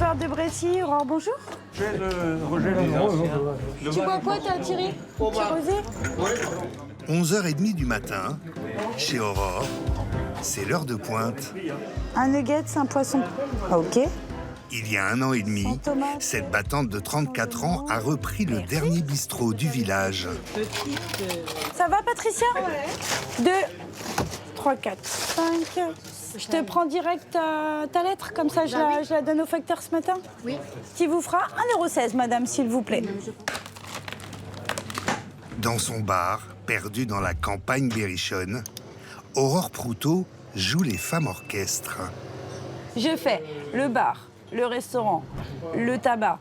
bar de Brécy. Aurore, bonjour. Roger, Tu bois quoi, t'as Thierry? Petit rosé? 11h30 du matin, chez Aurore, c'est l'heure de pointe. Un nugget, un poisson. Ok. Il y a 1 an et demi, Sans tomate. cette battante de 34 ans a repris le dernier bistrot du village. Ça va, Patricia? 2, 3, 4, 5. Je te prends direct ta lettre, comme ça je la donne au facteur ce matin? Oui. Qui vous fera 1,16 €, madame, s'il vous plaît. Dans son bar, perdu dans la campagne berrichonne, Aurore Proutot joue les femmes orchestres. Je fais le bar, le restaurant, le tabac,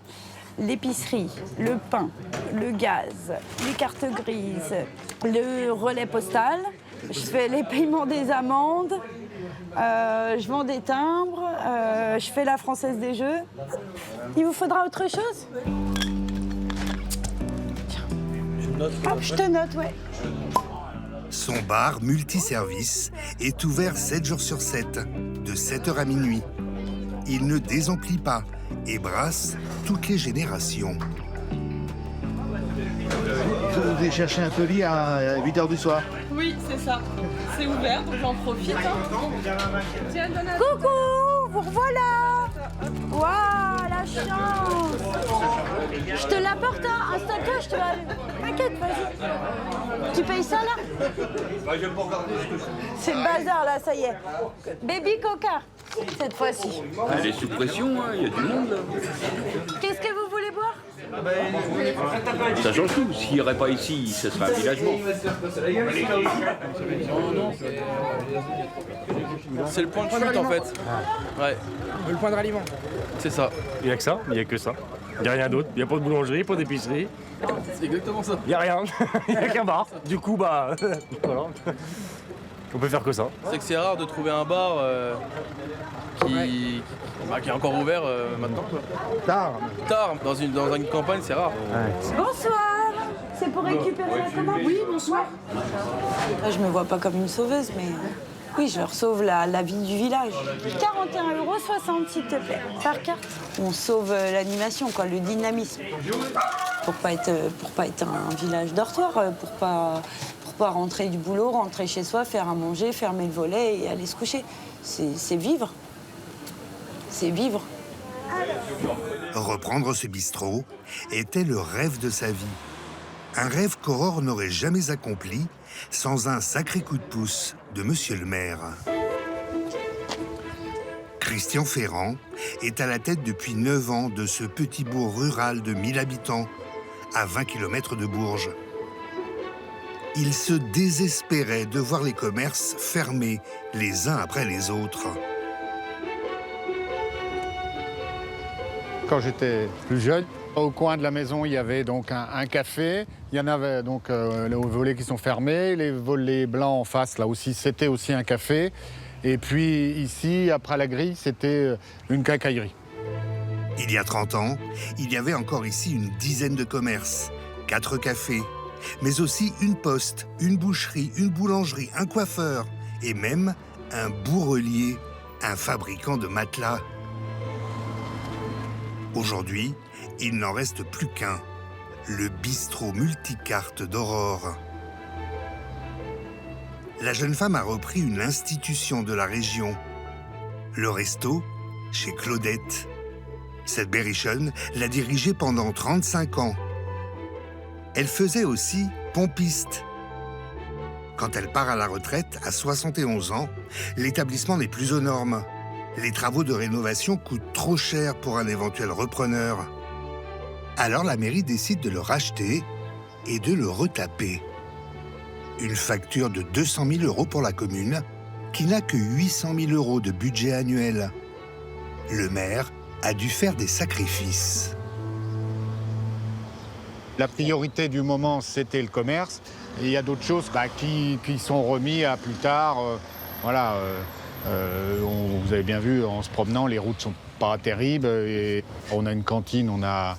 l'épicerie, le pain, le gaz, les cartes grises, le relais postal. Je fais les paiements des amendes, je vends des timbres, je fais la Française des Jeux. Il vous faudra autre chose? Hop, je te note, ouais. Son bar multiservice est ouvert 7 jours sur 7, de 7h à minuit. Il ne désemplit pas et brasse toutes les générations. Vous allez chercher un colis à 8h du soir. Oui, c'est ça. C'est ouvert, donc j'en profite. Tiens, donne un... Coucou, vous revoilà. Waouh, la chance. Je te l'apporte, hein. Installe-toi, je te la... T'inquiète, vas-y. Tu payes ça, là? C'est le bazar, là, ça y est. Baby Coca, cette fois-ci. Elle est sous pression, il y a du monde là. Qu'est-ce que vous voulez boire? Ça change tout. S'il n'y aurait pas ici, ce serait un villagement. C'est le point de chute en fait. Ouais, Le point de ralliement. c'est ça. Il n'y a que ça, il n'y a que ça. Il n'y a rien d'autre. Il n'y a pas de boulangerie, pas d'épicerie. C'est exactement ça. Il n'y a rien. Il n'y a qu'un bar. Du coup, bah. Voilà. On peut faire que ça. C'est que c'est rare de trouver un bar qui est encore ouvert maintenant. Quoi. Tard. Tard, dans une campagne, c'est rare. Bonsoir. C'est pour récupérer la commande? Oui, bonsoir. Je me vois pas comme une sauveuse, mais oui, je leur sauve la vie du village. 41,60 € s'il te plaît, par carte. On sauve l'animation, quoi, le dynamisme. Pour pas être un village dortoir, pour pas rentrer du boulot, rentrer chez soi, faire à manger, fermer le volet et aller se coucher. C'est vivre. C'est vivre. Reprendre ce bistrot était le rêve de sa vie. Un rêve qu'Aurore n'aurait jamais accompli sans un sacré coup de pouce de monsieur le maire. Christian Ferrand est à la tête depuis 9 ans de ce petit bourg rural de 1000 habitants, à 20 km de Bourges. Il se désespérait de voir les commerces fermés les uns après les autres. Quand j'étais plus jeune, au coin de la maison, il y avait donc un café. Il y en avait donc les volets qui sont fermés, les volets blancs en face, là aussi, c'était aussi un café. Et puis ici, après la grille, c'était une quincaillerie. Il y a 30 ans, il y avait encore ici une dizaine de commerces, 4 cafés, mais aussi une poste, une boucherie, une boulangerie, un coiffeur et même un bourrelier, un fabricant de matelas. Aujourd'hui, il n'en reste plus qu'un, le bistrot multicarte d'Aurore. La jeune femme a repris une institution de la région, le resto chez Claudette. Cette berrichonne l'a dirigée pendant 35 ans. Elle faisait aussi pompiste. Quand elle part à la retraite, à 71 ans, l'établissement n'est plus aux normes. Les travaux de rénovation coûtent trop cher pour un éventuel repreneur. Alors la mairie décide de le racheter et de le retaper. Une facture de 200 000 € pour la commune, qui n'a que 800 000 € de budget annuel. Le maire a dû faire des sacrifices. La priorité du moment, c'était le commerce. Et il y a d'autres choses qui sont remis à plus tard. Vous avez bien vu, en se promenant, les routes sont pas terribles. Et on a une cantine, on a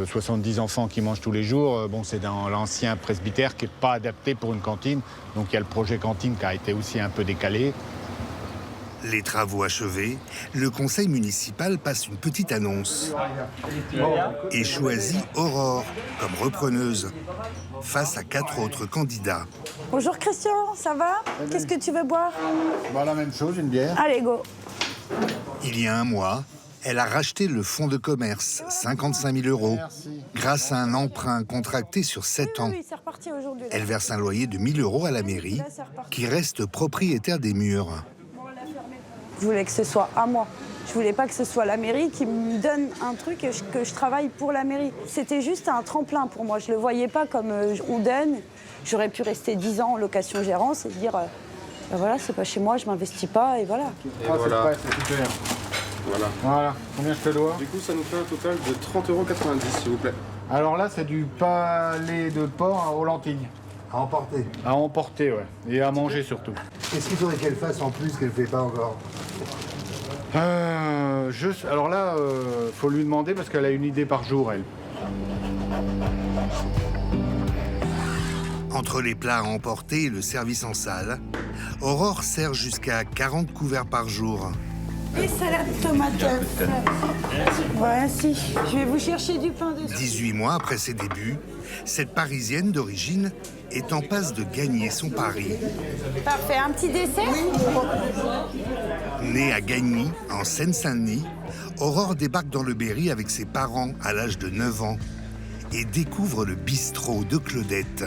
70 enfants qui mangent tous les jours. Bon, c'est dans l'ancien presbytère qui n'est pas adapté pour une cantine. Donc il y a le projet cantine qui a été aussi un peu décalé. Les travaux achevés, le conseil municipal passe une petite annonce et choisit Aurore comme repreneuse face à 4 autres candidats. Bonjour Christian, ça va? Qu'est-ce que tu veux boire? Bah, la même chose, une bière. Allez, go. Il y a un mois, elle a racheté le fonds de commerce, 55 000 €, grâce à un emprunt contracté sur 7 ans. Oui, c'est reparti aujourd'hui. Elle verse un loyer de 1 000 € à la mairie, qui reste propriétaire des murs. Je voulais que ce soit à moi. Je voulais pas que ce soit la mairie qui me donne un truc et que je travaille pour la mairie. C'était juste un tremplin pour moi. Je le voyais pas comme on donne. J'aurais pu rester 10 ans en location-gérance et dire ben voilà, c'est pas chez moi, je m'investis pas et voilà. Et voilà. C'est super. Voilà. Combien je te dois? Du coup, ça nous fait un total de 30,90 €, s'il vous plaît. Alors là, c'est du palais de porc aux lentilles. À emporter. À emporter, ouais. Et à manger surtout. Qu'est-ce qu'il faudrait qu'elle fasse en plus qu'elle ne fait pas encore? Alors là, faut lui demander parce qu'elle a une idée par jour, elle. Entre les plats à emporter et le service en salle, Aurore sert jusqu'à 40 couverts par jour. Et salade tomate. Voici. Je vais vous chercher du pain de... 18 mois après ses débuts, cette Parisienne d'origine est en passe de gagner son pari. Parfait. Un petit dessert? Née à Gagny, en Seine-Saint-Denis, Aurore débarque dans le Berry avec ses parents à l'âge de 9 ans et découvre le bistrot de Claudette.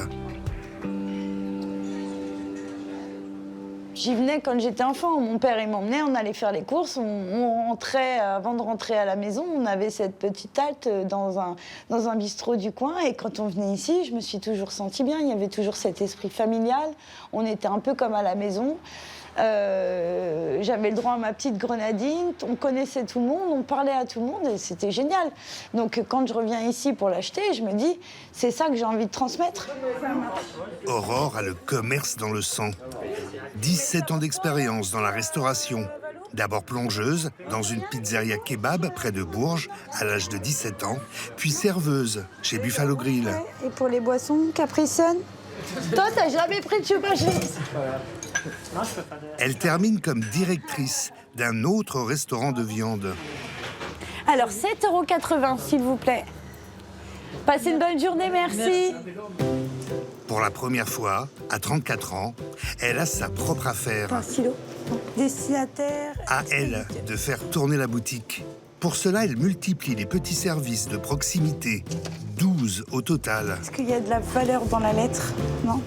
J'y venais quand j'étais enfant. Mon père, il m'emmenait, on allait faire les courses. On rentrait, avant de rentrer à la maison, on avait cette petite halte dans un bistrot du coin. Et quand on venait ici, je me suis toujours sentie bien. Il y avait toujours cet esprit familial. On était un peu comme à la maison. J'avais le droit à ma petite grenadine, on connaissait tout le monde, on parlait à tout le monde et c'était génial. Donc quand je reviens ici pour l'acheter, je me dis, c'est ça que j'ai envie de transmettre. Aurore a le commerce dans le sang. 17 ans d'expérience dans la restauration. D'abord plongeuse dans une pizzeria kebab près de Bourges à l'âge de 17 ans, puis serveuse chez Buffalo Grill. Et pour les boissons, Capri Sun? Toi, t'as jamais pris de chupachez? Elle termine comme directrice d'un autre restaurant de viande. Alors, 7,80 € s'il vous plaît. Passez une bonne journée, merci. Pour la première fois, à 34 ans, elle a sa propre affaire. Un stylo. Destinataire. À elle de faire tourner la boutique. Pour cela, elle multiplie les petits services de proximité. 12 au total. Est-ce qu'il y a de la valeur dans la lettre? Non.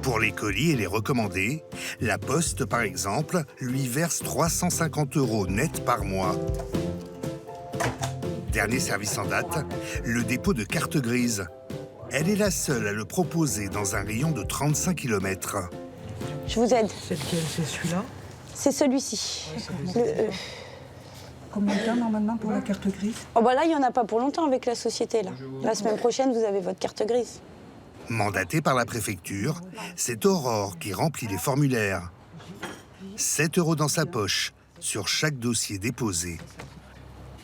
Pour les colis et les recommandés, la Poste, par exemple, lui verse 350 € net par mois. Dernier service en date, le dépôt de carte grise. Elle est la seule à le proposer dans un rayon de 35 km. Je vous aide. C'est lequel? C'est celui-là? C'est celui-ci. Combien de temps normalement pour la carte grise? Oh bah là, il n'y en a pas pour longtemps avec la société. Là. La semaine prochaine, vous avez votre carte grise. Mandatée par la préfecture, c'est Aurore qui remplit les formulaires. 7 € dans sa poche sur chaque dossier déposé.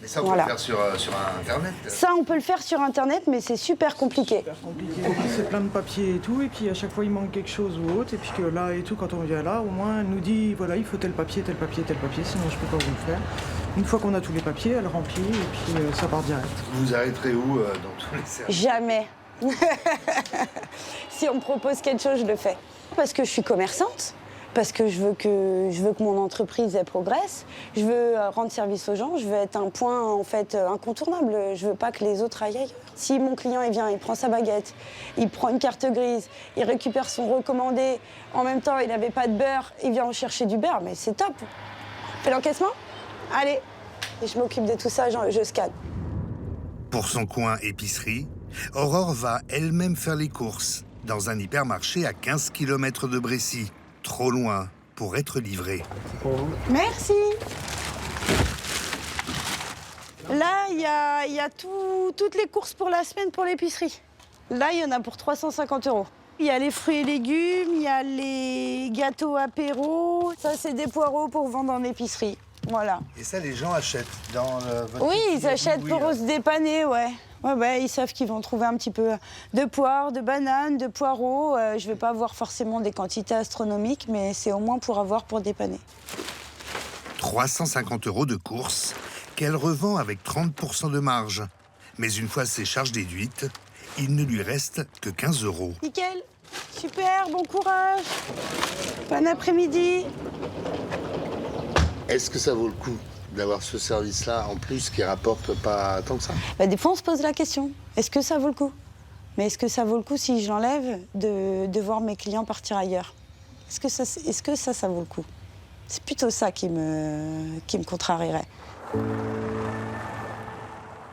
Mais ça, on peut le faire sur Internet. Ça, on peut le faire sur Internet, mais c'est super compliqué. C'est plein de papiers et tout, et puis à chaque fois il manque quelque chose ou autre, et puis que là et tout, quand on vient là, au moins elle nous dit voilà, il faut tel papier, sinon je peux pas vous le faire. Une fois qu'on a tous les papiers, elle remplit et puis ça part direct. Vous arrêterez où dans tous les services? Jamais. Si on me propose quelque chose, je le fais. Parce que je suis commerçante, parce que je veux que mon entreprise elle progresse, je veux rendre service aux gens, je veux être un point en fait incontournable. Je veux pas que les autres aillent ailleurs. Si mon client il vient, il prend sa baguette, il prend une carte grise, il récupère son recommandé, en même temps il n'avait pas de beurre, il vient en chercher du beurre, mais c'est top. Fais l'encaissement? Allez, et je m'occupe de tout ça, je scanne. Pour son coin épicerie, Aurore va elle-même faire les courses dans un hypermarché à 15 km de Brécy. Trop loin pour être livrée. Merci. Là, il y a toutes les courses pour la semaine pour l'épicerie. Là, il y en a pour 350 €. Il y a les fruits et légumes, il y a les gâteaux apéro. Ça, c'est des poireaux pour vendre en épicerie. Voilà. Et ça, les gens achètent dans votre... Oui, ils achètent pour se dépanner, ouais. Ouais, ils savent qu'ils vont trouver un petit peu de poires, de bananes, de poireaux. Je vais pas avoir forcément des quantités astronomiques, mais c'est au moins pour avoir pour dépanner. 350 € de course qu'elle revend avec 30% de marge. Mais une fois ses charges déduites, il ne lui reste que 15 €. Nickel, super, bon courage. Bon après-midi. Est-ce que ça vaut le coup d'avoir ce service-là en plus qui rapporte pas tant que ça? Bah, des fois, on se pose la question, est-ce que ça vaut le coup? Mais est-ce que ça vaut le coup, si je l'enlève, de voir mes clients partir ailleurs? Est-ce que ça vaut le coup? C'est plutôt ça qui me contrarierait.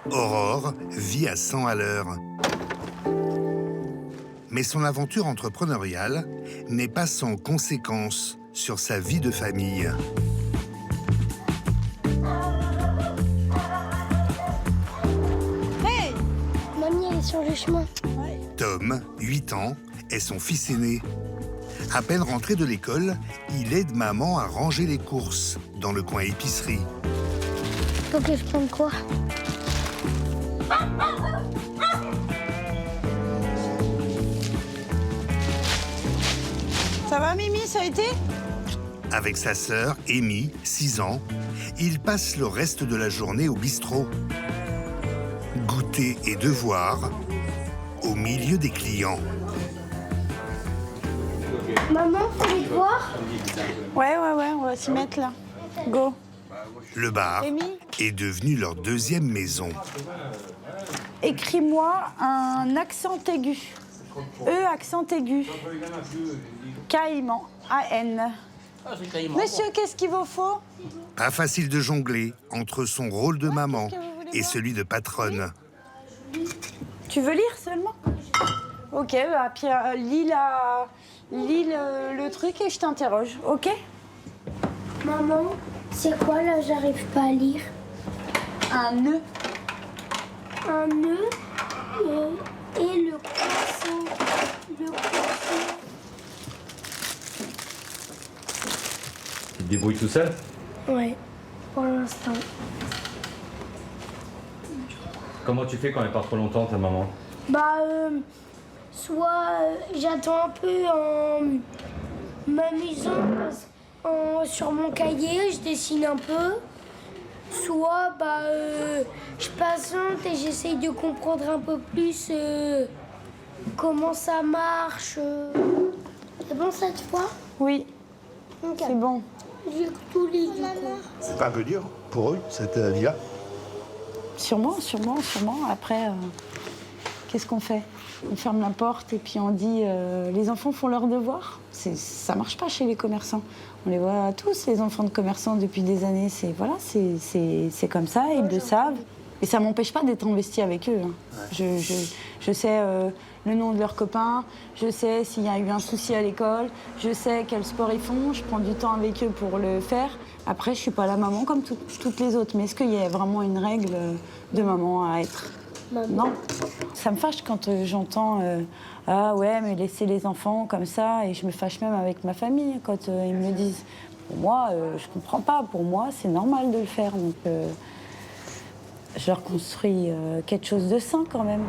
Aurore vit à 100 à l'heure. Mais son aventure entrepreneuriale n'est pas sans conséquences sur sa vie de famille. Hey! Mamie, elle est sur le chemin. Tom, 8 ans, est son fils aîné. À peine rentré de l'école, il aide maman à ranger les courses dans le coin épicerie. Faut que je prenne quoi? Ça va, Mimi, ça a été? Avec sa sœur, Amy, 6 ans, il passe le reste de la journée au bistrot. Goûter et devoir au milieu des clients. Maman, faut les devoirs? Ouais, on va s'y mettre là. Go. Le bar Amy, est devenu leur deuxième maison. écris-moi un accent aigu. E accent aigu. Caïman. A-N. Monsieur, qu'est-ce qu'il vous faut? Pas facile de jongler entre son rôle de maman et celui de patronne. Tu veux lire seulement? Ok, bah, puis lis le truc et je t'interroge, ok? Maman, c'est quoi là? J'arrive pas à lire. Un nœud. Un nœud et le croissant. Le croissant. Tu te débrouilles tout seul? Ouais, pour l'instant. Comment tu fais quand elle part trop longtemps, ta maman? Bah, soit j'attends un peu en m'amusant sur mon cahier, je dessine un peu. Soit je patiente et j'essaye de comprendre un peu plus comment ça marche. C'est bon cette fois? Oui, Okay. c'est bon. J'ai tout lu du coup. C'est pas un peu dur pour eux, cette vie-là? Sûrement. Après, qu'est-ce qu'on fait? On ferme la porte et puis on dit les enfants font leurs devoirs. Ça marche pas chez les commerçants. On les voit tous, les enfants de commerçants, depuis des années. C'est comme ça, ils le savent. Et ça m'empêche pas d'être investie avec eux. Hein. Ouais. Je sais le nom de leurs copains, je sais s'il y a eu un souci à l'école, je sais quel sport ils font, je prends du temps avec eux pour le faire. Après, je suis pas la maman comme toutes les autres. Mais est-ce qu'il y a vraiment une règle de maman à être? Non. Ça me fâche quand j'entends ah ouais, mais laissez les enfants comme ça. Et je me fâche même avec ma famille quand ils me disent. Pour moi, je comprends pas. Pour moi, c'est normal de le faire. Donc, je leur construis quelque chose de sain quand même.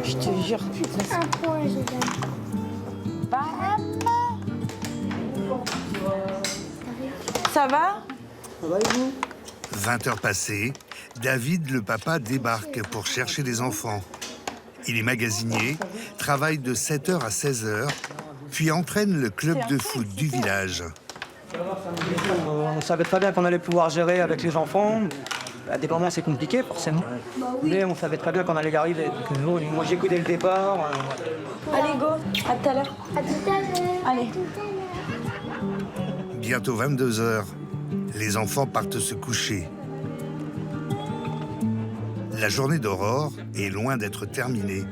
Je te jure. Un point, je donne. Bam. Ça va? Ça va et vous? 20 heures passées, David, le papa, débarque pour chercher les enfants. Il est magasinier, travaille de 7h à 16h, puis entraîne le club de foot du village. On savait très bien qu'on allait pouvoir gérer avec les enfants. Des moments, c'est compliqué, forcément. Mais on savait très bien qu'on allait y arriver. Donc, moi, j'ai dès le départ. Allez, go. À tout à l'heure. À tout à l'heure. Allez. Bientôt 22h, les enfants partent se coucher. La journée d'Aurore est loin d'être terminée.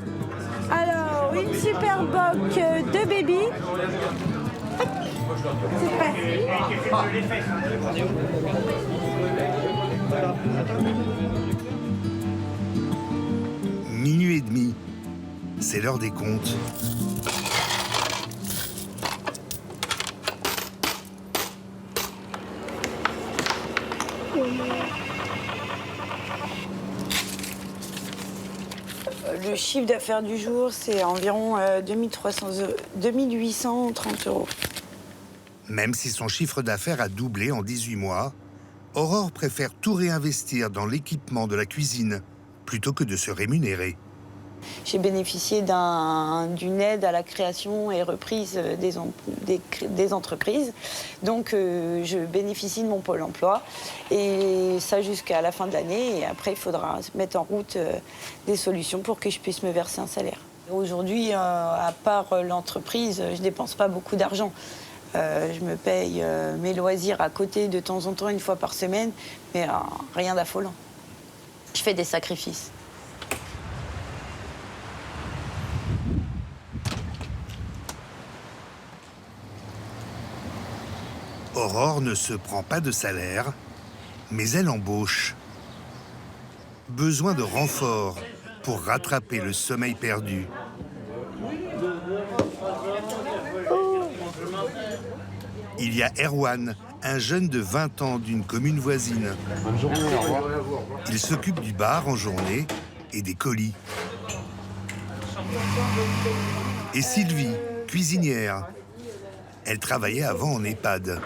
Alors, une super boc de baby. C'est prêt. Minuit et demi, c'est l'heure des comptes. chiffre d'affaires du jour, c'est environ 2830 euros. Même si son chiffre d'affaires a doublé en 18 mois, Aurore préfère tout réinvestir dans l'équipement de la cuisine plutôt que de se rémunérer. J'ai bénéficié d'une aide à la création et reprise des entreprises. Donc, je bénéficie de mon pôle emploi. Et ça jusqu'à la fin de l'année. Et après, il faudra mettre en route des solutions pour que je puisse me verser un salaire. Aujourd'hui, à part l'entreprise, je ne dépense pas beaucoup d'argent. Je me paye mes loisirs à côté de temps en temps, une fois par semaine. Mais rien d'affolant. Je fais des sacrifices. Aurore ne se prend pas de salaire, mais elle embauche. Besoin de renfort pour rattraper le sommeil perdu. Il y a Erwan, un jeune de 20 ans d'une commune voisine. Bonne journée, au revoir. Il s'occupe du bar en journée et des colis. Et Sylvie, cuisinière. Elle travaillait avant en EHPAD.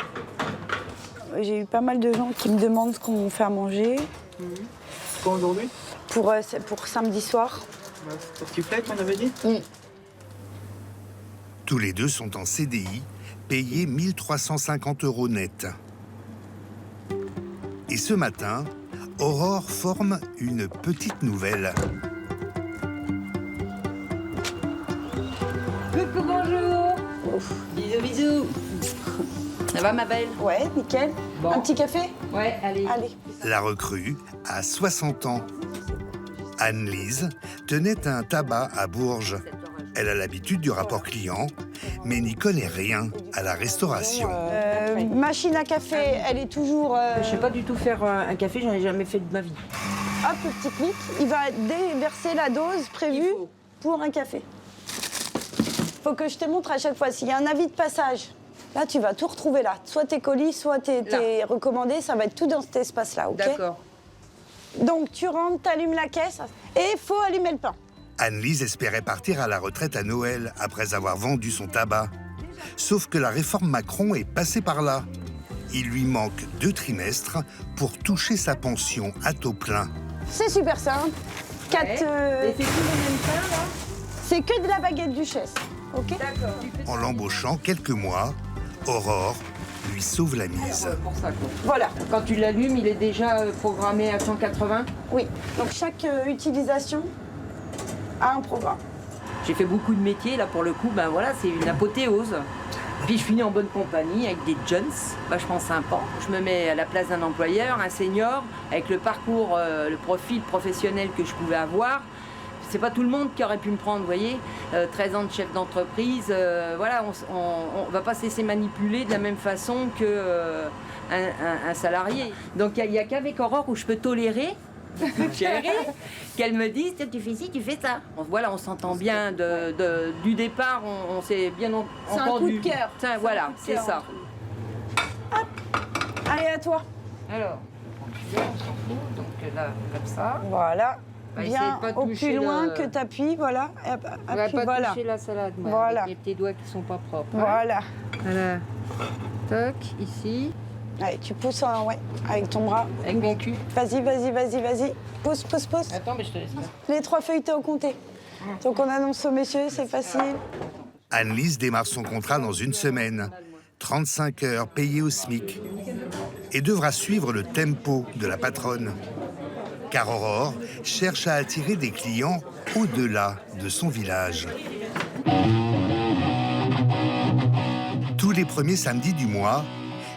J'ai eu pas mal de gens qui me demandent ce qu'on fait à manger. Quand aujourd'hui? Pour samedi soir. Pour que tu fais, on avait dit? Tous les deux sont en CDI, payés 1 350 € net. Et ce matin, Aurore forme une petite nouvelle. Coucou, bonjour. Bisous, bisous. Ça va, ma belle? Ouais, nickel. Bon. Un petit café? Ouais, allez. La recrue a 60 ans. Anne-Lise tenait un tabac à Bourges. Elle a l'habitude du rapport client, mais n'y connaît rien à la restauration. Machine à café, elle est toujours... Je sais pas du tout faire un café, j'en ai jamais fait de ma vie. Hop, le petit clic, il va déverser la dose prévue pour un café. Faut que je te montre à chaque fois, s'il y a un avis de passage, là tu vas tout retrouver là. Soit tes colis, soit tes recommandés, ça va être tout dans cet espace-là, ok? D'accord. Donc tu rentres, t'allumes la caisse et il faut allumer le pain. Anne-Lise espérait partir à la retraite à Noël après avoir vendu son tabac. Sauf que la réforme Macron est passée par là. Il lui manque 2 trimestres pour toucher sa pension à taux plein. C'est super simple. Et c'est tout le même pain, là? C'est que de la baguette duchesse, ok? D'accord. En l'embauchant quelques mois, Aurore lui sauve la mise. Pour ça, quoi. Voilà. Quand tu l'allumes, il est déjà programmé à 180? Oui. Donc chaque utilisation a un programme. J'ai fait beaucoup de métiers, là pour le coup, ben voilà, c'est une apothéose. Puis je finis en bonne compagnie avec des jeunes, vachement sympas. Je me mets à la place d'un employeur, un senior, avec le parcours, le profil professionnel que je pouvais avoir. C'est pas tout le monde qui aurait pu me prendre, vous voyez. 13 ans de chef d'entreprise, voilà, on va pas se laisser manipuler de la même façon qu'un salarié. Donc il n'y a qu'avec Aurore où je peux tolérer, chérie, qu'elle me dise, tu fais ci, tu fais ça. Voilà, on s'entend bien du départ, on s'est bien entendu. C'est un coup de cœur. Tiens, voilà, c'est ça. Hop. Allez, à toi. Alors, on s'en fout, donc là, comme ça. Voilà. Bah, Viens au plus loin que tu appuies, voilà. On va pas toucher la salade, moi, voilà. avec les petits doigts qui sont pas propres. Voilà. Voilà. Toc, ici. Allez, tu pousses avec ton bras. Avec mon cul. Vas-y. Pousse. Attends, mais je te laisse pas. Les 3 feuilletés au compté. Donc on annonce au monsieur, c'est facile. Anne-Lise démarre son contrat dans 1 semaine. 35 heures payées au SMIC. Et devra suivre le tempo de la patronne. Car Aurore cherche à attirer des clients au-delà de son village. Tous les premiers samedis du mois,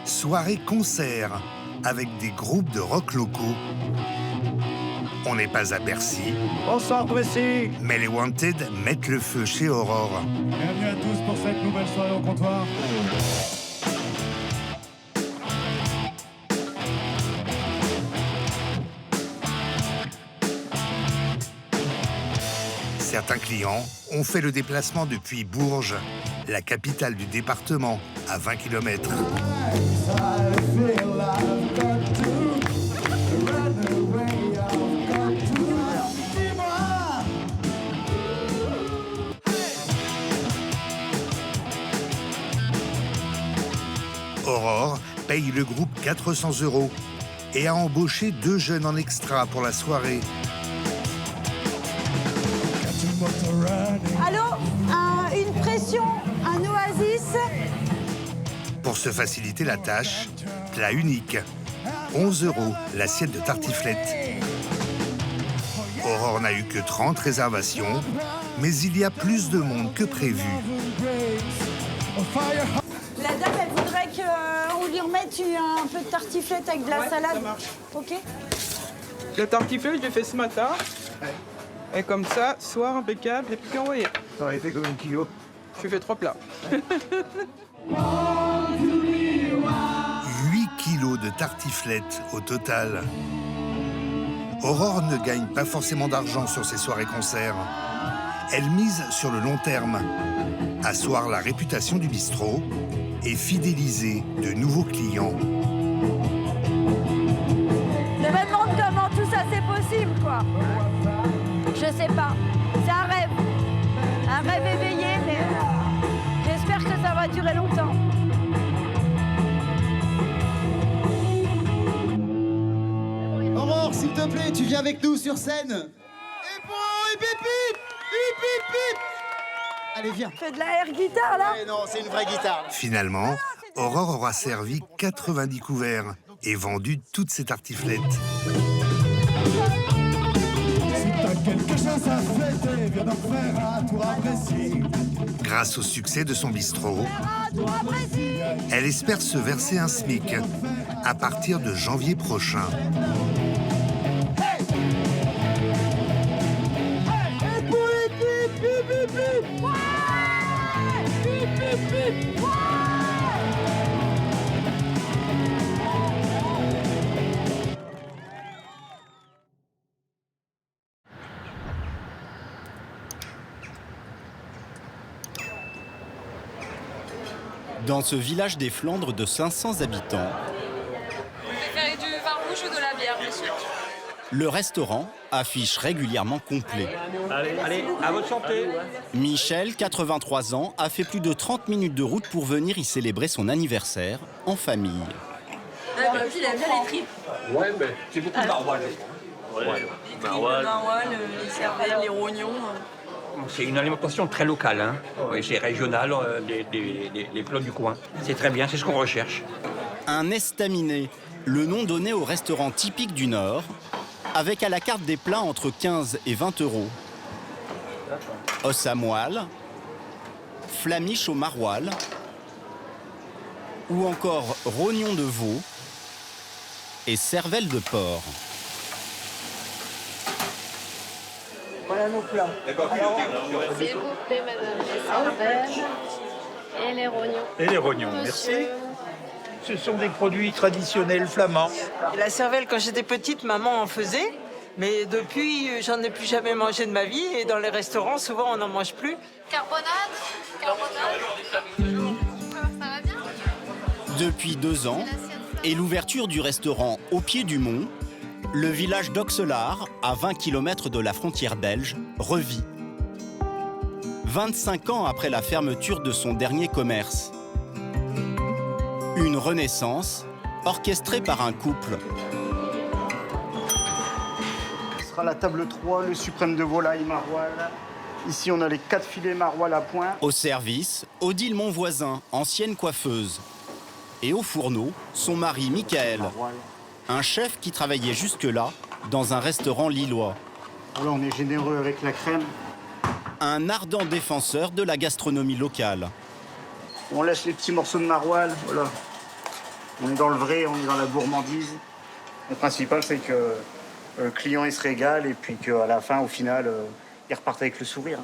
soirée-concert avec des groupes de rock locaux. On n'est pas à Bercy. Bonsoir, Bercy. Mais les Wanted mettent le feu chez Aurore. Bienvenue à tous pour cette nouvelle soirée au comptoir. Certains clients ont fait le déplacement depuis Bourges, la capitale du département, à 20 km. Aurore paye le groupe 400 € et a embauché 2 jeunes en extra pour la soirée. Allô, une pression, un oasis. Pour se faciliter la tâche, plat unique. 11 € l'assiette de tartiflette. Aurore n'a eu que 30 réservations, mais il y a plus de monde que prévu. La dame, elle voudrait qu'on lui remette un peu de tartiflette avec de la salade. Ça marche. Ok. La tartiflette, je l'ai fait ce matin. Et comme ça, soir impeccable, et puis envoyé. Ça aurait été combien de kilos? Je fais 3 plats. 8 kilos de tartiflette au total. Aurore ne gagne pas forcément d'argent sur ses soirées-concerts. Elle mise sur le long terme, asseoir la réputation du bistrot et fidéliser de nouveaux clients. Je me demande comment tout ça c'est possible, quoi. Je sais pas. C'est un rêve. Un rêve éveillé, mais j'espère que ça va durer longtemps. Aurore, s'il te plaît, tu viens avec nous sur scène. Et bon, hip hip hip, hip hip hip. Allez, viens. Fais de la air guitare, là? Non, c'est une vraie guitare. Finalement, Aurore aura servi 90 couverts et vendu toutes ses tartiflettes. Si t'as quelque chose à fêter, viens d'en faire un tour à Brécy. Grâce au succès de son bistrot, elle espère se verser un SMIC à partir de janvier prochain. Dans ce village des Flandres de 500 habitants, Vous préférez du vin rouge ou de la bière, monsieur? le restaurant affiche régulièrement complet. Allez, à votre santé. Michel, 83 ans, a fait plus de 30 minutes de route pour venir y célébrer son anniversaire en famille. Ah, bah, il aime bien les tripes. Ouais, mais c'est beaucoup de maroilles. Les tripes, le maroilles, les cervelles, les rognons. C'est une alimentation très locale, hein. Oui, c'est régional, les plats du coin. C'est très bien, c'est ce qu'on recherche. Un estaminet, le nom donné au restaurant typique du Nord, avec à la carte des plats entre 15 et 20 €. Os à moelle, flamiche au maroilles, ou encore rognon de veau et cervelle de porc. Voilà nos plats. S'il vous plaît, madame, les cervelles et les rognons. Et les rognons, merci. Ce sont des produits traditionnels flamands. Et la cervelle, quand j'étais petite, maman en faisait. Mais depuis, j'en ai plus jamais mangé de ma vie. Et dans les restaurants, souvent, on n'en mange plus. Carbonade. Ça va bien? Depuis 2 ans, et l'ouverture du restaurant au pied du mont, le village d'Auxelard, à 20 km de la frontière belge, revit. 25 ans après la fermeture de son dernier commerce. Une renaissance orchestrée par un couple. Ce sera la table 3, le suprême de volaille maroilles. Ici, on a les 4 filets maroilles à point. Au service, Odile Monvoisin, ancienne coiffeuse. Et au fourneau, son mari Michael, un chef qui travaillait jusque-là dans un restaurant lillois. Là, on est généreux avec la crème. Un ardent défenseur de la gastronomie locale. On laisse les petits morceaux de maroilles, voilà. On est dans le vrai, on est dans la gourmandise. Le principal, c'est que le client il se régale et puis qu'à la fin, au final, il repart avec le sourire.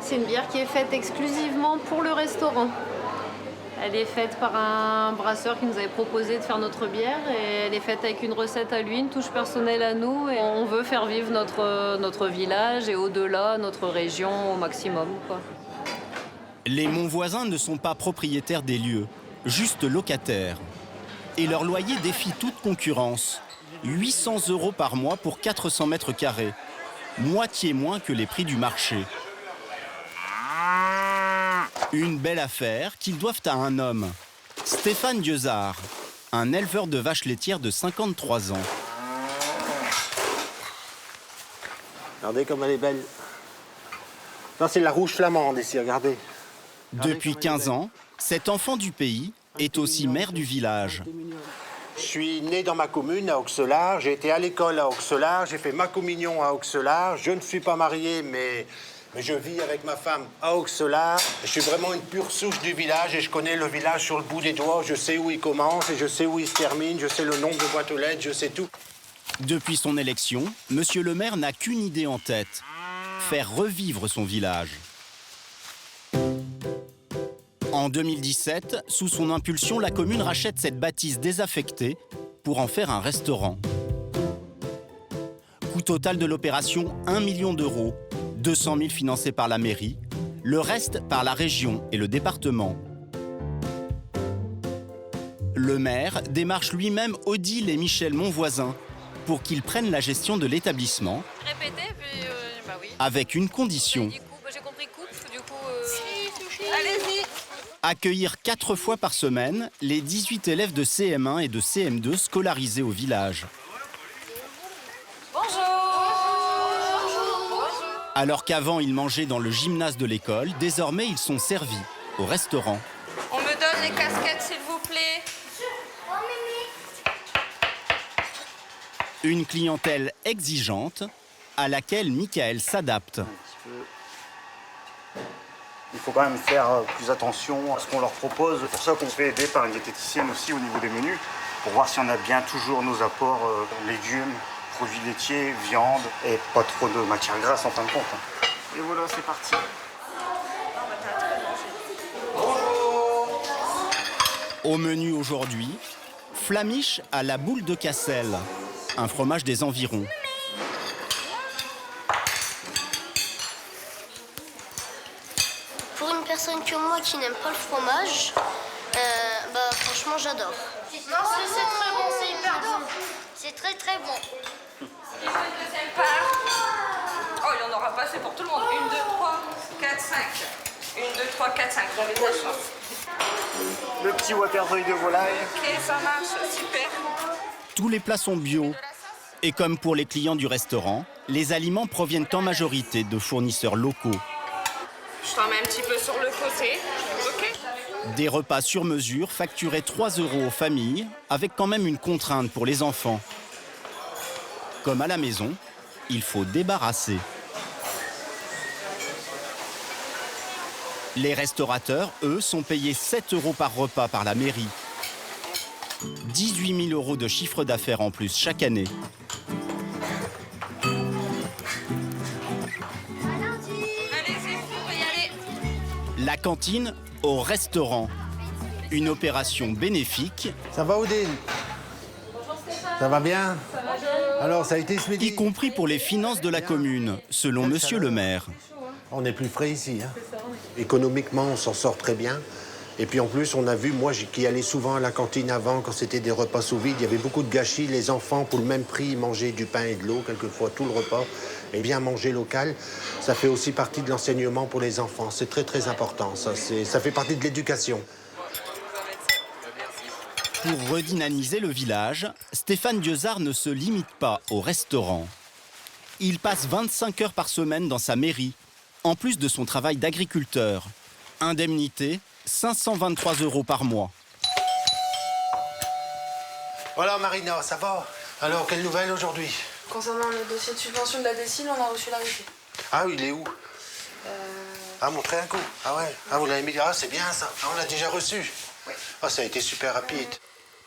C'est une bière qui est faite exclusivement pour le restaurant. Elle est faite par un brasseur qui nous avait proposé de faire notre bière et elle est faite avec une recette à lui, une touche personnelle à nous. Et on veut faire vivre notre village et au-delà notre région au maximum, quoi. Les Monvoisins ne sont pas propriétaires des lieux, juste locataires. Et leur loyer défie toute concurrence. 800 € par mois pour 400 mètres carrés. Moitié moins que les prix du marché. Une belle affaire qu'ils doivent à un homme, Stéphane Dieuzard, un éleveur de vaches laitières de 53 ans. Regardez comme elle est belle. Non, c'est la rouge flamande ici, regardez. Depuis 15 ans, cet enfant du pays est aussi maire du village. Je suis né dans ma commune à Auxelard, j'ai été à l'école à Auxelard, j'ai fait ma communion à Auxelard. Je ne suis pas marié, mais je vis avec ma femme à Auxelard. Je suis vraiment une pure souche du village et je connais le village sur le bout des doigts. Je sais où il commence et je sais où il se termine, je sais le nombre de boîtes aux lettres, je sais tout. Depuis son élection, monsieur le maire n'a qu'une idée en tête, faire revivre son village. En 2017, sous son impulsion, la commune rachète cette bâtisse désaffectée pour en faire un restaurant. Coût total de l'opération, 1 million d'euros, 200 000 financés par la mairie, le reste par la région et le département. Le maire démarche lui-même Odile et Michel Monvoisin pour qu'ils prennent la gestion de l'établissement. Répétez, puis bah oui. Avec une condition. Du coup, j'ai compris coupe, du coup... Allez-y. Accueillir 4 fois par semaine les 18 élèves de CM1 et de CM2 scolarisés au village. Bonjour. Alors qu'avant ils mangeaient dans le gymnase de l'école, désormais ils sont servis au restaurant. On me donne les casquettes, s'il vous plaît. Une clientèle exigeante à laquelle Michael s'adapte. Il faut quand même faire plus attention à ce qu'on leur propose. C'est pour ça qu'on se fait aider par une diététicienne aussi au niveau des menus, pour voir si on a bien toujours nos apports légumes, produits laitiers, viande et pas trop de matière grasse en fin de compte. Et voilà, c'est parti. Au menu aujourd'hui, flamiche à la boule de Cassel, un fromage des environs. Pour une personne comme moi qui n'aime pas le fromage, franchement j'adore. Non, c'est très bon, c'est hyper bon. C'est très très bon. Et une deuxième part. Oh, il n'y en aura pas assez pour tout le monde. 1, 2, 3, 4, 5. 1, 2, 3, 4, 5. J'avais de la chance. Le petit waterboy de volaille. Ok, ça marche, super. Tous les plats sont bio. Et comme pour les clients du restaurant, les aliments proviennent en majorité de fournisseurs locaux. Je t'en mets un petit peu sur le côté. Ok. Des repas sur mesure facturés 3 € aux familles, avec quand même une contrainte pour les enfants. Comme à la maison, il faut débarrasser. Les restaurateurs, eux, sont payés 7 € par repas par la mairie. 18 000 € de chiffre d'affaires en plus chaque année. La cantine au restaurant. Une opération bénéfique. Ça va, Odile? Ça va bien? Alors, ça a été ce midi? Y compris pour les finances de la commune, selon monsieur le maire. On est plus frais ici. Hein. Économiquement, on s'en sort très bien. Et puis en plus, on a vu, moi qui allais souvent à la cantine avant, quand c'était des repas sous vide, il y avait beaucoup de gâchis. Les enfants, pour le même prix, mangeaient du pain et de l'eau, quelquefois tout le repas. Et bien manger local, ça fait aussi partie de l'enseignement pour les enfants. C'est très très important, ça fait partie de l'éducation. Pour redynamiser le village, Stéphane Dieuzard ne se limite pas au restaurant. Il passe 25 heures par semaine dans sa mairie, en plus de son travail d'agriculteur. Indemnité, 523 € par mois. Voilà Marina, ça va? Alors, quelle nouvelle aujourd'hui? Concernant le dossier de subvention de la décile, on a reçu l'arrêté. Ah oui, il est où? Ah, montrez un coup. Ah ouais, ah, vous l'avez mis, ah c'est bien ça. Ah, on l'a déjà reçu. Oui. Ah, ça a été super rapide.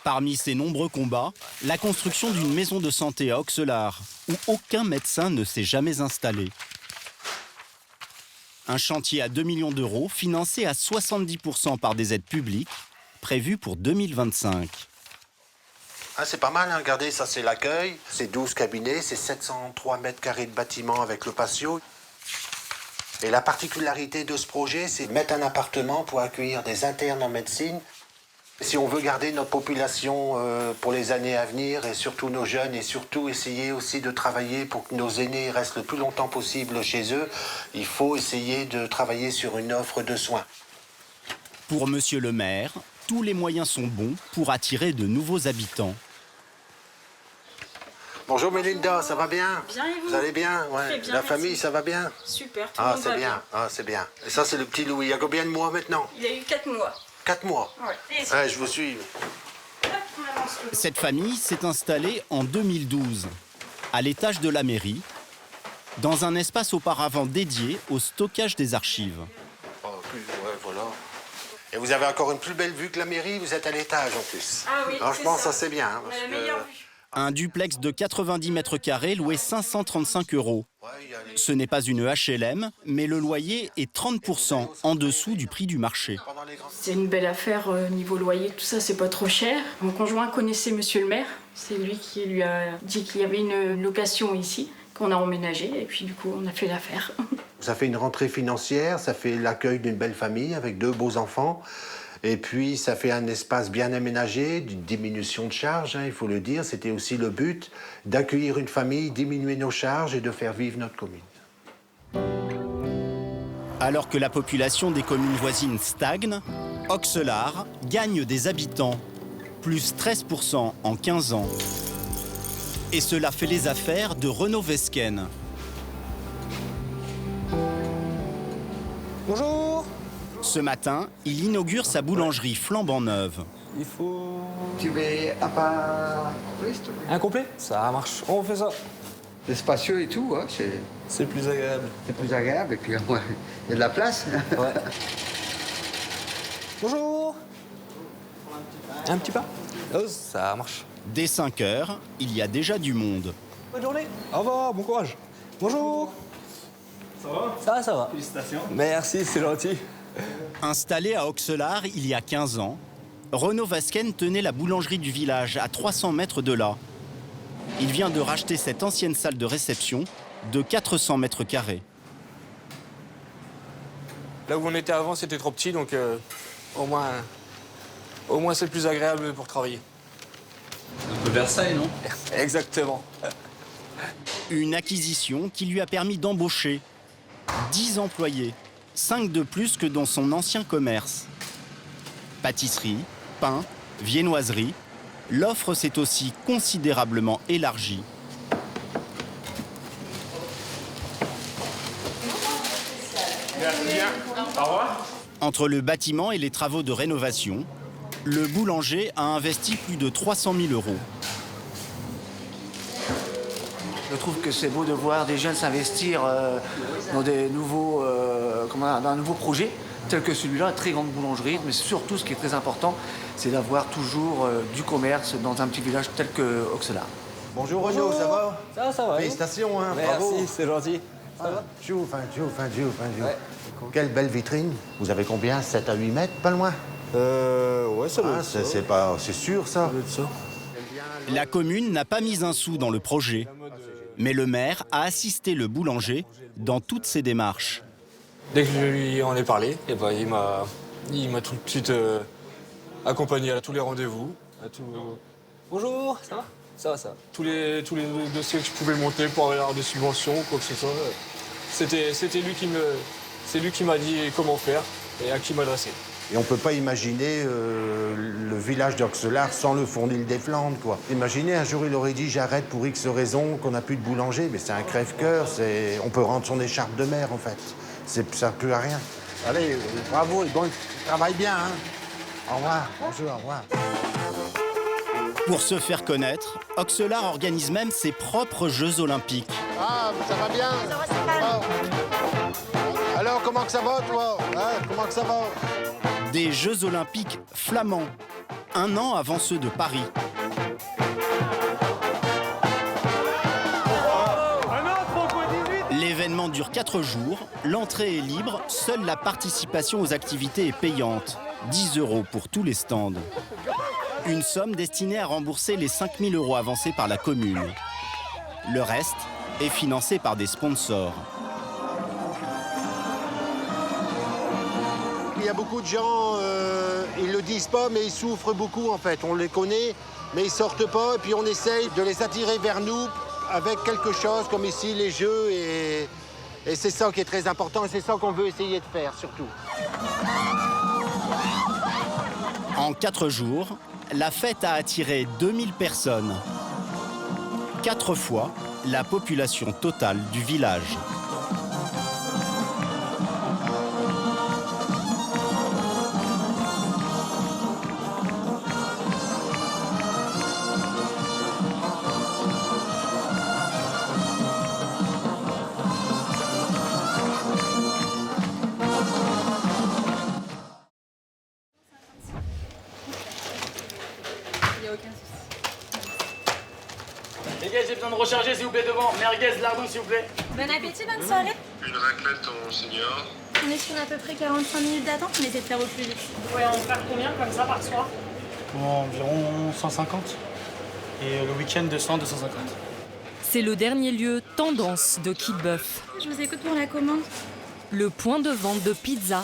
Parmi ses nombreux combats, la construction d'une maison de santé à Auxelard, où aucun médecin ne s'est jamais installé. Un chantier à 2 millions d'euros, financé à 70% par des aides publiques, prévu pour 2025. Ah, c'est pas mal, hein. Regardez, ça c'est l'accueil. C'est 12 cabinets, c'est 703 mètres carrés de bâtiment avec le patio. Et la particularité de ce projet, c'est de mettre un appartement pour accueillir des internes en médecine. Si on veut garder notre population pour les années à venir, et surtout nos jeunes, et surtout essayer aussi de travailler pour que nos aînés restent le plus longtemps possible chez eux, il faut essayer de travailler sur une offre de soins. Pour monsieur le maire, tous les moyens sont bons pour attirer de nouveaux habitants. Bonjour Mélinda, ça va bien? Bien et vous? Vous allez bien? Ouais. Très bien, La merci. famille, ça va bien? Super, tout le Ah, monde c'est va bien. Ah, c'est bien. Et ça, c'est le petit Louis. Il y a combien de mois maintenant? Il a eu 4 mois. 4 mois? Ouais. Ouais, je vous suis. Cette famille s'est installée en 2012, à l'étage de la mairie, dans un espace auparavant dédié au stockage des archives. Oh, plus, ouais, voilà. Et vous avez encore une plus belle vue que la mairie, vous êtes à l'étage en plus. Ah oui, alors, je c'est pense ça. que ça c'est bien. Hein, On a parce la que- meilleure vue. Un duplex de 90 mètres carrés loué 535 €. Ce n'est pas une HLM, mais le loyer est 30% en dessous du prix du marché. C'est une belle affaire niveau loyer, tout ça, c'est pas trop cher. Mon conjoint connaissait monsieur le maire. C'est lui qui lui a dit qu'il y avait une location ici, qu'on a emménagé, et puis du coup, on a fait l'affaire. Ça fait une rentrée financière, ça fait l'accueil d'une belle famille avec 2 beaux enfants. Et puis, ça fait un espace bien aménagé, d'une diminution de charges, hein, il faut le dire. C'était aussi le but, d'accueillir une famille, diminuer nos charges et de faire vivre notre commune. Alors que la population des communes voisines stagne, Auxelard gagne des habitants, plus 13% en 15 ans. Et cela fait les affaires de Renaud Vesken. Bonjour. Ce matin, il inaugure sa boulangerie flambant neuve. Il faut... Tu veux un pain complet, s'il te plaît? Un complet? Ça marche. On fait ça. C'est spacieux et tout, hein, c'est plus agréable. C'est plus agréable et puis ouais, il y a de la place. Ouais. Bonjour. Un petit pain? Oh, ça marche. Dès 5 heures, il y a déjà du monde. Bonne journée. Au revoir, bon courage. Bonjour. Ça va? Ça va. Félicitations. Merci, c'est gentil. Installé à Auxelard il y a 15 ans, Renaud Vesken tenait la boulangerie du village à 300 mètres de là. Il vient de racheter cette ancienne salle de réception de 400 mètres carrés. Là où on était avant, c'était trop petit, donc au moins c'est plus agréable pour travailler. Un peu Versailles, non? Exactement. Une acquisition qui lui a permis d'embaucher 10 employés, 5 de plus que dans son ancien commerce. Pâtisserie, pain, viennoiserie, l'offre s'est aussi considérablement élargie. Merci bien. Au revoir. Entre le bâtiment et les travaux de rénovation, le boulanger a investi plus de 300 000 €. Je trouve que c'est beau de voir des jeunes s'investir dans dans un nouveau projet, tel que celui-là, très grande boulangerie. Mais surtout, ce qui est très important, c'est d'avoir toujours du commerce dans un petit village tel que Auxelard. Bonjour Renaud, ça va? Ça va. Félicitations, hein, bravo. Merci, c'est gentil. Ça va? Tchouf. Quelle belle vitrine. Vous avez combien? 7 à 8 mètres, pas loin? Ouais, ça doit être ça. C'est sûr, ça. La commune n'a pas mis un sou dans le projet, mais le maire a assisté le boulanger dans toutes ses démarches. Dès que je lui en ai parlé, eh ben, il m'a tout de suite accompagné à tous les rendez-vous. Bonjour, ça va? Ça va, ça va. Tous les dossiers que je pouvais monter pour avoir des subventions, quoi que ce soit, c'est lui qui m'a dit comment faire et à qui m'adresser. Et on ne peut pas imaginer le village d'Auxelard sans le Fournil des Flandres, quoi. Imaginez, un jour, il aurait dit « j'arrête pour X raisons, qu'on n'a plus de boulanger ». Mais c'est un crève-cœur, on peut rendre son écharpe de mer, en fait. Ça ne peut à rien. Allez, bravo, et bon travail bien, hein. Au revoir, bonjour, au revoir. Pour se faire connaître, Auxelard organise même ses propres Jeux Olympiques. Ah, ça va bien? Ça va, c'est mal. Alors, comment que ça va, toi? Hein, comment que ça va? Des Jeux Olympiques flamands, 1 an avant ceux de Paris. L'événement dure 4 jours, l'entrée est libre, seule la participation aux activités est payante. 10 € pour tous les stands. Une somme destinée à rembourser les 5 000 € avancés par la commune. Le reste est financé par des sponsors. Il y a beaucoup de gens, ils le disent pas, mais ils souffrent beaucoup en fait. On les connaît, mais ils sortent pas. Et puis on essaye de les attirer vers nous avec quelque chose comme ici les jeux. Et c'est ça qui est très important et c'est ça qu'on veut essayer de faire surtout. En En 4 jours, la fête a attiré 2000 personnes. 4 fois la population totale du village. Les gars, j'ai besoin de recharger s'il vous plaît devant. Merguez, lardon s'il vous plaît. Bon appétit, bonne soirée. Une raclette en senior. On est sur à peu près 45 minutes d'attente, on essaie de faire au plus vite. Ouais, on faire combien comme ça par soir? Environ 150. Et le week-end 200, 250. C'est le dernier lieu tendance de Kid Buff. Je vous écoute pour la commande. Le point de vente de pizza.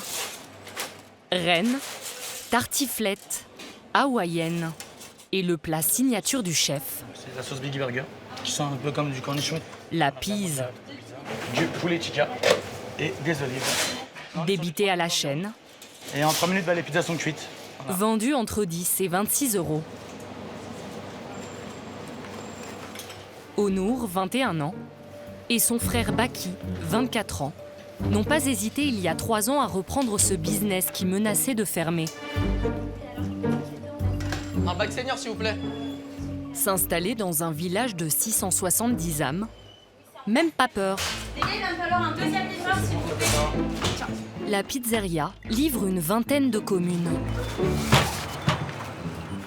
Rennes, tartiflette, hawaïenne et le plat signature du chef. C'est la sauce Biggie Burger, qui sent un peu comme du cornichon. La pise. Du poulet tikka et des olives. Débité à la chaîne. Et en 3 minutes, les pizzas sont cuites. Voilà. Vendu entre 10 et 26 €. Onour, 21 ans, et son frère Baki, 24 ans, n'ont pas hésité il y a 3 ans à reprendre ce business qui menaçait de fermer. Un bac senior s'il vous plaît. S'installer dans un village de 670 âmes, même pas peur. Les gars, il va me falloir un deuxième livreur s'il vous plaît. Tiens. La pizzeria livre une vingtaine de communes.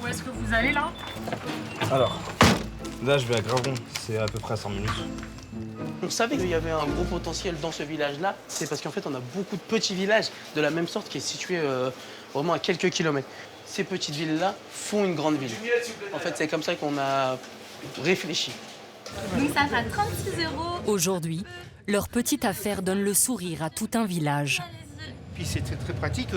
Où est-ce que vous allez là? Alors, là je vais à Gravon, c'est à peu près à 100 minutes. On savait qu'il y avait un gros potentiel dans ce village-là. C'est parce qu'en fait, on a beaucoup de petits villages de la même sorte qui est situé vraiment à quelques kilomètres. Ces petites villes-là font une grande ville. En fait, c'est comme ça qu'on a réfléchi. Donc ça fera 36 €. Aujourd'hui, leur petite affaire donne le sourire à tout un village. Puis c'est très pratique,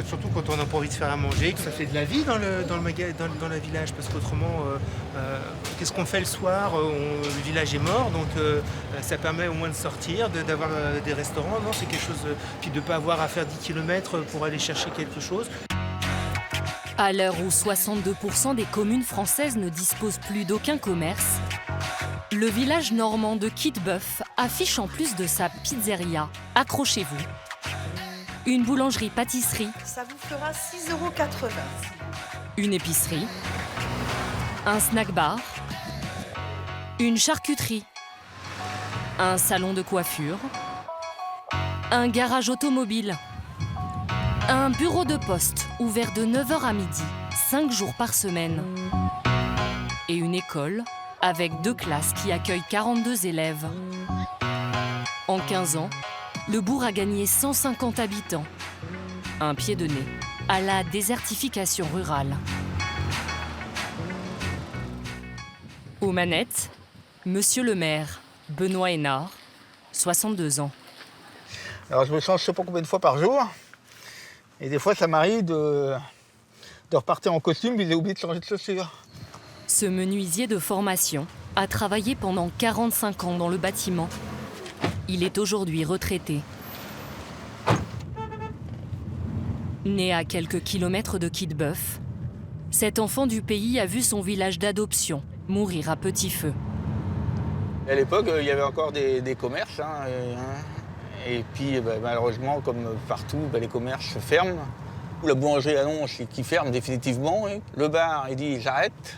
surtout quand on n'a pas envie de faire à manger, que ça fait de la vie dans le village, parce qu'autrement, qu'est-ce qu'on fait le soir? Le village est mort, donc ça permet au moins de sortir, d'avoir des restaurants. Non, c'est quelque chose, puis de ne pas avoir à faire 10 km pour aller chercher quelque chose. À l'heure où 62% des communes françaises ne disposent plus d'aucun commerce, le village normand de Kid Buff affiche en plus de sa pizzeria, accrochez-vous, une boulangerie-pâtisserie, ça vous fera 6,80 €. une épicerie, un snack-bar, une charcuterie, un salon de coiffure, un garage automobile, un bureau de poste ouvert de 9 h à midi, 5 jours par semaine, et une école avec 2 classes qui accueillent 42 élèves. En 15 ans, le bourg a gagné 150 habitants. Un pied de nez à la désertification rurale. Aux manettes, Monsieur le maire, Benoît Hénard, 62 ans. Alors je me change je sais pas combien de fois par jour. Et des fois ça m'arrive de repartir en costume et j'ai oublié de changer de chaussures. Ce menuisier de formation a travaillé pendant 45 ans dans le bâtiment. Il est aujourd'hui retraité. Né à quelques kilomètres de Kid Buff, cet enfant du pays a vu son village d'adoption mourir à petit feu. À l'époque, il y avait encore des commerces. Et puis malheureusement, comme partout, les commerces se ferment. La boulangerie annonce qu'il ferme définitivement. Le bar, il dit j'arrête.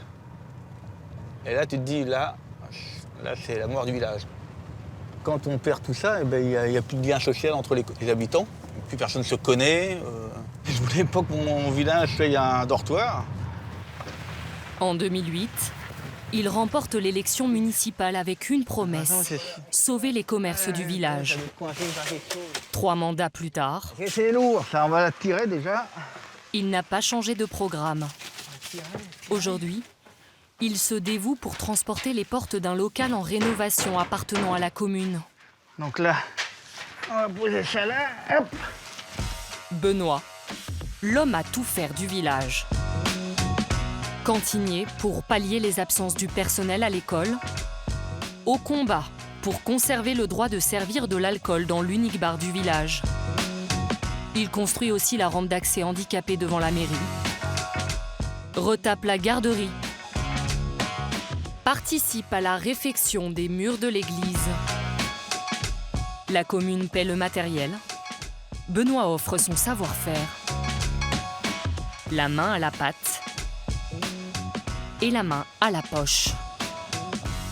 Et là, tu te dis, là c'est la mort du village. Quand on perd tout ça, il n'y a plus de lien social entre les habitants. Plus personne ne se connaît. Je voulais pas que mon village soit un dortoir. En 2008, il remporte l'élection municipale avec une promesse, sauver les commerces du village. 3 mandats plus tard, c'est lourd, ça, on va la tirer déjà. Il n'a pas changé de programme. Aujourd'hui, il se dévoue pour transporter les portes d'un local en rénovation appartenant à la commune. Donc là, on va poser ça là, hop. Benoît, l'homme à tout faire du village. Cantinier pour pallier les absences du personnel à l'école. Au combat pour conserver le droit de servir de l'alcool dans l'unique bar du village. Il construit aussi la rampe d'accès handicapée devant la mairie. retape la garderie, participe à la réfection des murs de l'église. La commune paie le matériel. Benoît offre son savoir-faire. La main à la pâte et la main à la poche.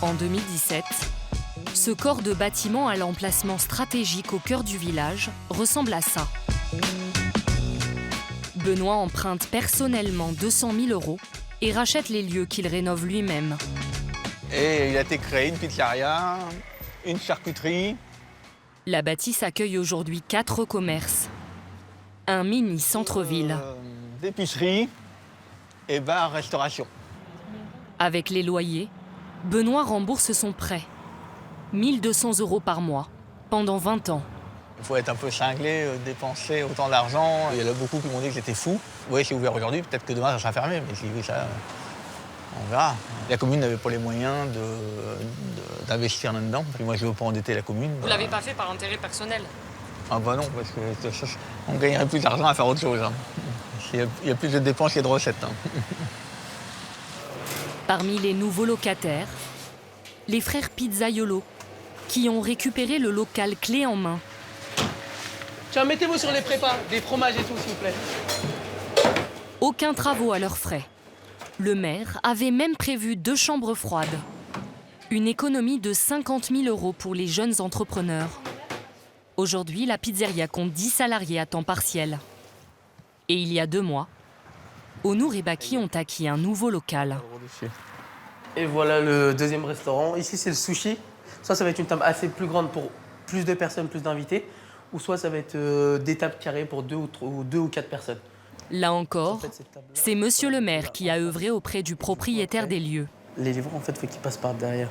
En 2017, ce corps de bâtiment à l'emplacement stratégique au cœur du village ressemble à ça. Benoît emprunte personnellement 200 000 € et rachète les lieux qu'il rénove lui-même. Et il a été créé une pizzeria, une charcuterie. La bâtisse accueille aujourd'hui 4 commerces. Un mini centre-ville. D'épicerie et bar, restauration. Avec les loyers, Benoît rembourse son prêt. 1 200 € par mois, pendant 20 ans. Il faut être un peu cinglé, dépenser autant d'argent. Il y en a beaucoup qui m'ont dit que j'étais fou. Oui, c'est ouvert aujourd'hui, peut-être que demain ça sera fermé, mais si oui, ça, on verra. La commune n'avait pas les moyens d'investir là-dedans. Puis moi, je ne veux pas endetter la commune. Vous l'avez pas fait par intérêt personnel? Ah bah non, parce qu'on gagnerait plus d'argent à faire autre chose. Hein. Il y a plus de dépenses qu'il y a de recettes. Hein. Parmi les nouveaux locataires, les frères Pizzaiolo, qui ont récupéré le local clé en main. Tiens, mettez-vous sur les prépas, des fromages et tout, s'il vous plaît. Aucun travaux à leurs frais. Le maire avait même prévu 2 chambres froides. Une économie de 50 000 € pour les jeunes entrepreneurs. Aujourd'hui, la pizzeria compte 10 salariés à temps partiel. Et il y a 2 mois, Onur et Baki ont acquis un nouveau local. Et voilà le deuxième restaurant. Ici, c'est le sushi. Soit ça va être une table assez plus grande pour plus de personnes, plus d'invités. Ou soit ça va être des tables carrées pour 2 ou 4 personnes. Là encore, c'est monsieur le maire qui a œuvré auprès du propriétaire des lieux. Les livreurs, en fait, il faut qu'ils passent par derrière.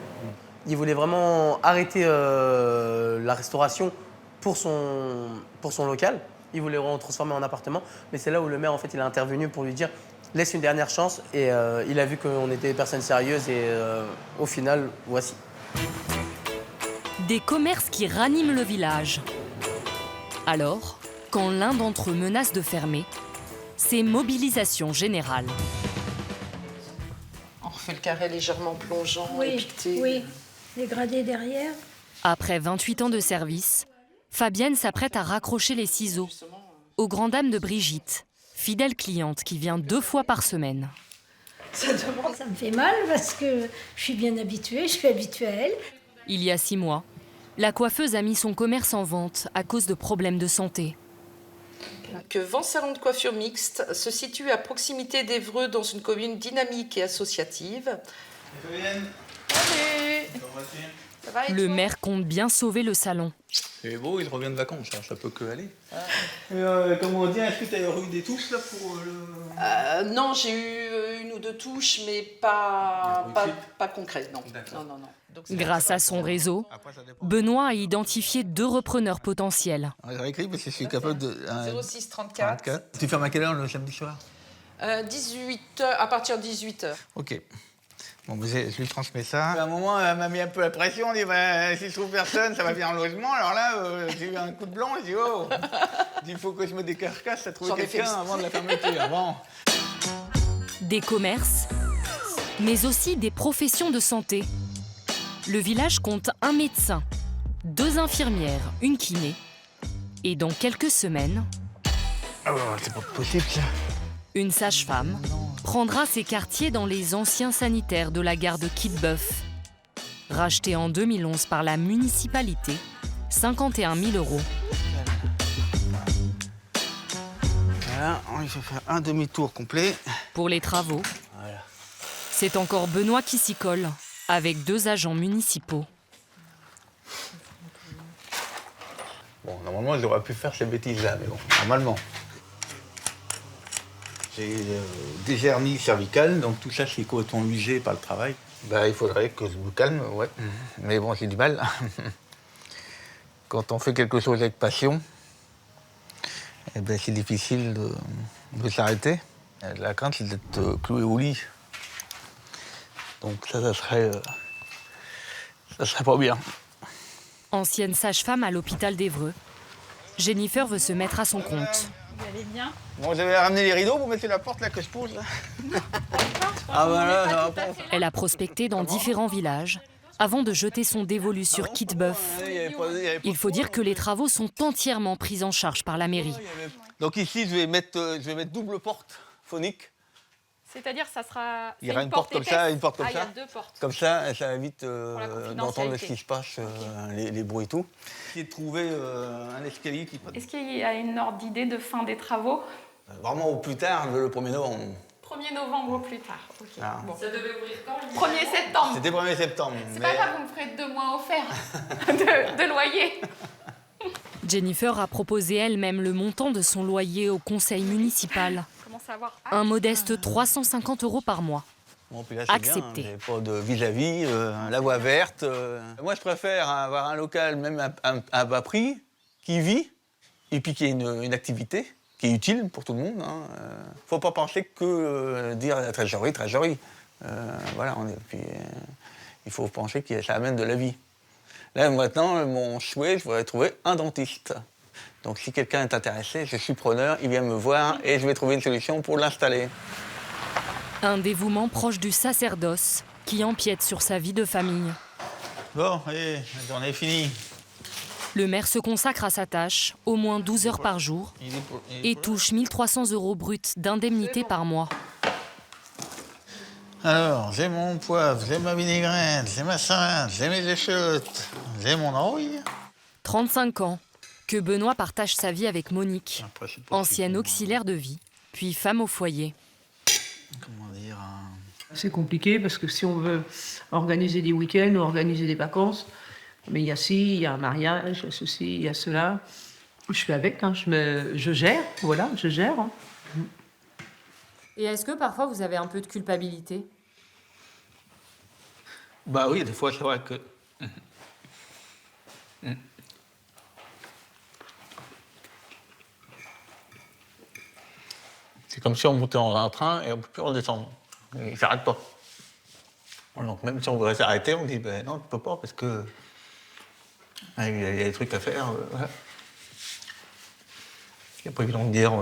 Il voulait vraiment arrêter la restauration pour son local. Il voulait le transformer en appartement. Mais c'est là où le maire, en fait, il a intervenu pour lui dire « laisse une dernière chance ». Et il a vu qu'on était des personnes sérieuses et au final, voici. Des commerces qui raniment le village. Alors, quand l'un d'entre eux menace de fermer, c'est mobilisation générale. On refait le carré légèrement plongeant, épiqueté. Oui, dégradé derrière. Après 28 ans de service, Fabienne s'apprête à raccrocher les ciseaux, aux grandes dames de Brigitte, fidèle cliente qui vient 2 fois par semaine. Ça me fait mal parce que je suis bien habituée, je suis habituée à elle. Il y a 6 mois, la coiffeuse a mis son commerce en vente à cause de problèmes de santé. Que Vent Salon de coiffure mixte se situe à proximité d'Évreux dans une commune dynamique et associative. Allez. Ça va, le maire compte bien sauver le salon. C'est beau, il revient de vacances, ça peut que aller. Comment on dit, est-ce que tu as eu des touches là pour le... Non, j'ai eu 1 ou 2 touches, mais pas concrètes, non. Non. Donc, grâce à son réseau, Benoît a identifié 2 repreneurs potentiels. J'ai écrit parce que je suis capable de... 06 34. Tu fermes à quelle heure le samedi soir 18h, à partir de 18h. Ok. Bon, je lui transmets ça. À un moment, elle m'a mis un peu la pression. On dit, si je trouve personne, ça va venir en logement. Alors là, j'ai eu un coup de blanc. J'ai dit, oh, il faut que je me décarcasse à trouver quelqu'un avant de la fermeture. Bon. Des commerces, mais aussi des professions de santé. Le village compte 1 médecin, 2 infirmières, 1 kiné. Et dans quelques semaines... Oh, c'est pas possible, ça. Une sage-femme prendra ses quartiers dans les anciens sanitaires de la gare de Quillebeuf. Racheté en 2011 par la municipalité, 51 000 €. Voilà, il faut faire un demi-tour complet. Pour les travaux, c'est encore Benoît qui s'y colle, avec 2 agents municipaux. Bon, normalement, j'aurais pu faire ces bêtises-là, mais bon, normalement. J'ai des hernies cervicales, donc tout ça, c'est complètement usé par le travail. Il faudrait que je me calme, ouais. Mais bon, j'ai du mal. Quand on fait quelque chose avec passion, c'est difficile de s'arrêter. La crainte, c'est d'être cloué au lit. Donc ça serait pas bien. Ancienne sage-femme à l'hôpital d'Évreux, Jennifer veut se mettre à son compte. Vous allez bien? Bon, j'avais ramené les rideaux pour mettre la porte là que je pose là. Ah voilà, ça va pas. Elle a prospecté dans différents villages avant de jeter son dévolu sur Kitbeuf. Il faut dire que les travaux sont entièrement pris en charge par la mairie. Donc ici, je vais mettre double porte phonique. C'est-à-dire ça sera... Il y aura une porte comme ça, une porte comme ça. Il y a 2 portes. Comme ça évite d'entendre ce qui se passe, les bruits et tout. Essayer de trouver un escalier qui... Est-ce qu'il y a une ordre d'idée de fin des travaux? Vraiment au plus tard, le 1er novembre. 1er novembre au plus tard. Okay. Ah. Bon. Ça devait ouvrir quand? 1er septembre. C'était 1er septembre. C'est pas grave, vous me ferez 2 mois offerts de loyer. Jennifer a proposé elle-même le montant de son loyer au conseil municipal. Un modeste 350 € par mois. Bon, puis là, accepté. Bien, pas de vis-à-vis, la voie verte. Moi, je préfère avoir un local, même à bas prix, qui vit, et puis qui ait une activité qui est utile pour tout le monde. Faut pas penser que dire la trésorerie. Voilà, il faut penser que ça amène de la vie. Là, maintenant, mon souhait, je voudrais trouver un dentiste. Donc, si quelqu'un est intéressé, je suis preneur, il vient me voir et je vais trouver une solution pour l'installer. Un dévouement proche du sacerdoce qui empiète sur sa vie de famille. Bon, allez, la journée est finie. Le maire se consacre à sa tâche, au moins 12 heures par jour, et touche 1 300 € bruts d'indemnité par mois. Alors, j'ai mon poivre, j'ai ma vinaigrette, j'ai ma salade, j'ai mes échalotes, j'ai mon oeil. 35 ans que Benoît partage sa vie avec Monique, ancienne auxiliaire de vie, puis femme au foyer. Comment dire C'est compliqué parce que si on veut organiser des week-ends ou organiser des vacances, mais il y a ci, il y a un mariage, il y a ceci, il y a cela. Je suis avec, je gère, voilà, je gère. Et est-ce que parfois vous avez un peu de culpabilité? Bah oui, des fois c'est vrai que... C'est comme si on montait dans un train et on ne peut plus redescendre. Il ne s'arrête pas. Donc même si on voudrait s'arrêter, on dit ben non, tu ne peux pas parce que il y a des trucs à faire. Voilà. Et après ils vont me dire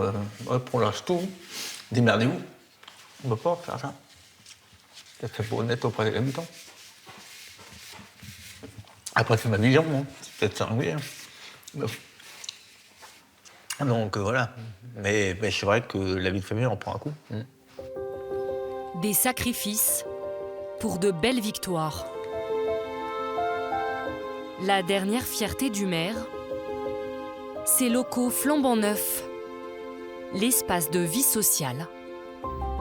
hop, on lâche tout, démerdez-vous. On ne peut pas faire ça. C'est fait pour honnête auprès des habitants. Après c'est ma vision, hein. C'est peut-être singulier. Donc voilà. Mais c'est vrai que la vie de famille en prend un coup. Des sacrifices pour de belles victoires. La dernière fierté du maire, ces locaux flambant neufs, l'espace de vie sociale,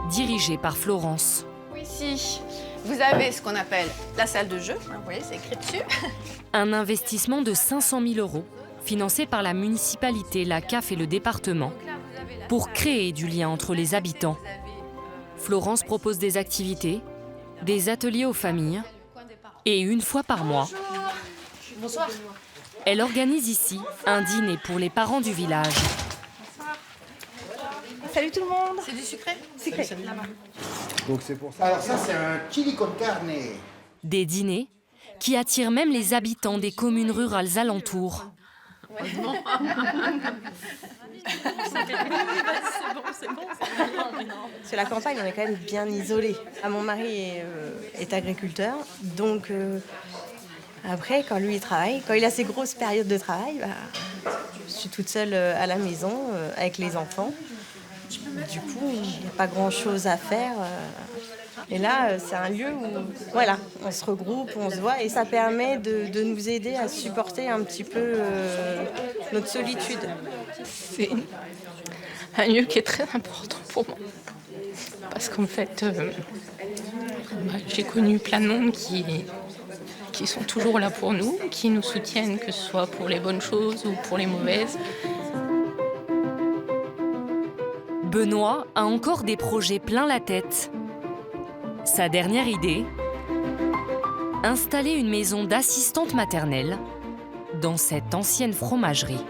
dirigé par Florence. Ici, vous avez ce qu'on appelle la salle de jeu. Vous voyez, c'est écrit dessus. Un investissement de 500 000 €, financé par la municipalité, la CAF et le département, pour créer du lien entre les habitants. Florence propose des activités, des ateliers aux familles, et une fois par mois, Bonsoir. elle organise ici un dîner pour les parents du village. Salut tout le monde. C'est du sucré? Sucré. Donc c'est pour ça. Alors ça, c'est un chili con carne. Des dîners qui attirent même les habitants des communes rurales alentours. C'est la campagne, on est quand même bien isolés. Mon mari est agriculteur, donc après, quand lui il travaille, quand il a ses grosses périodes de travail, je suis toute seule à la maison avec les enfants. Du coup, il n'y a pas grand-chose à faire. Et là, c'est un lieu où voilà, on se regroupe, on se voit, et ça permet de nous aider à supporter un petit peu notre solitude. C'est un lieu qui est très important pour moi. Parce qu'en fait, j'ai connu plein de monde qui sont toujours là pour nous, qui nous soutiennent, que ce soit pour les bonnes choses ou pour les mauvaises. Benoît a encore des projets plein la tête. Sa dernière idée, installer une maison d'assistante maternelle dans cette ancienne fromagerie.